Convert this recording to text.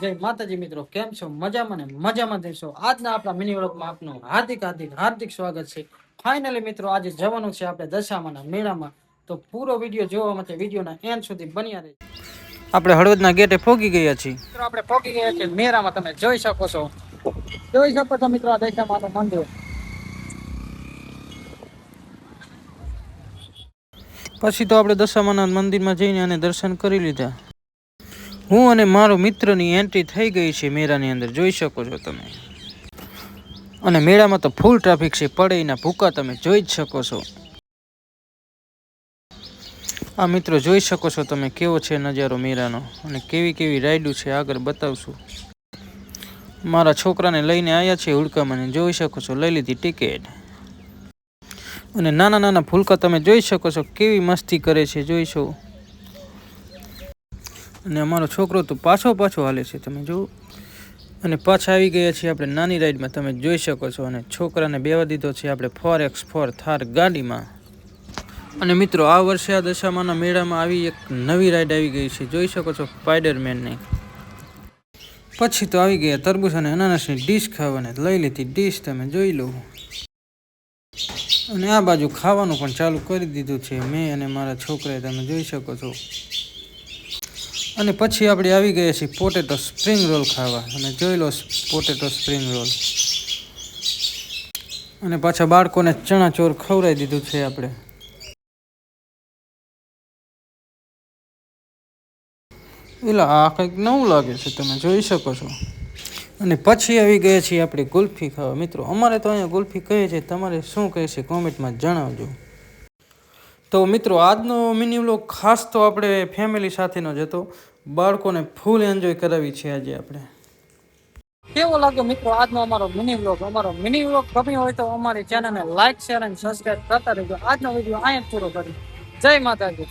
જય માતાજી મિત્રો, કેમ છો? મજામાં ને મજામાં દેશો. આજના આપણા મિની વ્લોગમાં આપનું હાર્દિક સ્વાગત છે. ફાઇનલી મિત્રો આજે જવાનું છે આપણે દશામાના મેળામાં. તો પૂરો વિડીયો જોવા માટે વિડીયોના એન્ડ સુધી બન્યા રહેજો. આપણે હળવદના ગેટે પહોંચી ગયા છીએ મિત્રો. આપણે પહોંચી ગયા છીએ મેળામાં. તમે જોઈ શકો છો મિત્રો આ દશામાનું મંદિર. પછી તો આપણે દશામાના મંદિરમાં જઈને અને દર્શન કરી લીધા. હું અને મારો મિત્રની એન્ટ્રી થઈ ગઈ છે મેળાની અંદર, જોઈ શકો છો તમે. અને મેળામાં તો ફૂલ ટ્રાફિક છે, પડેના ભૂકા તમે જોઈ જ શકો છો. આ મિત્રો જોઈ શકો છો તમે કેવો છે નજારો મેળાનો, અને કેવી કેવી રાઈડું છે આગળ બતાવશું. મારા છોકરાને લઈને આવ્યા છે હુડકામાં, જોઈ શકો છો લઈ લીધી ટિકિટ. અને નાના નાના ફૂલકા તમે જોઈ શકો છો કેવી મસ્તી કરે છે, જોઈશો. અને અમારો છોકરો તો પાછો હાલે છે, તમે જુઓ. અને પાછા આવી ગયા છીએ આપણે નાની રાઈડમાં, તમે જોઈ શકો છો. અને છોકરાને બેવા દીધો છે આપણે 4x4 થાર ગાડીમાં. અને મિત્રો આ વર્ષે આ દશામાના મેળામાં આવી એક નવી રાઈડ આવી ગઈ છે, જોઈ શકો છો સ્પાઈડરમેનની. પછી તો આવી ગયા તરબૂચ અને અનાનસની ડીશ ખાવાને, લઈ લીધી ડીશ, તમે જોઈ લો. અને આ બાજુ ખાવાનું પણ ચાલુ કરી દીધું છે મેં અને મારા છોકરાએ, તમે જોઈ શકો છો. અને પછી આપણે આવી ગયા છીએ પોટેટો સ્પ્રિંગ રોલ ખાવા, અને જોઈ લો પોટેટો સ્પ્રિંગ રોલ. અને પાછા બાળકોને ચણા ચોર ખવડાવી દીધું છે આપણે. એટલે આ કંઈક નવું લાગે છે, તમે જોઈ શકો છો. અને પછી આવી ગયા છીએ આપણે ગુલ્ફી ખાવા. મિત્રો અમારે તો અહીંયા ગુલ્ફી કહે છે, તમારે શું કહે છે કોમેન્ટમાં જણાવજો. તો મિત્રો આજનો મિની વ્લોગ ખાસ તો આપણે ફેમિલી સાથેનો જ હતો. બાળકોને ફૂલ એન્જોય કરાવી છે આજે આપણે. કેવો લાગ્યો મિત્રો આજનો અમારો મિની વ્લોગ ગમ્યો હોય તો અમારી ચેનલને લાઈક, શેર અને સબસ્ક્રાઇબ કરતા રહેજો. આજનો વિડીયો અહીંયા પૂરો કરી. જય માતાજી.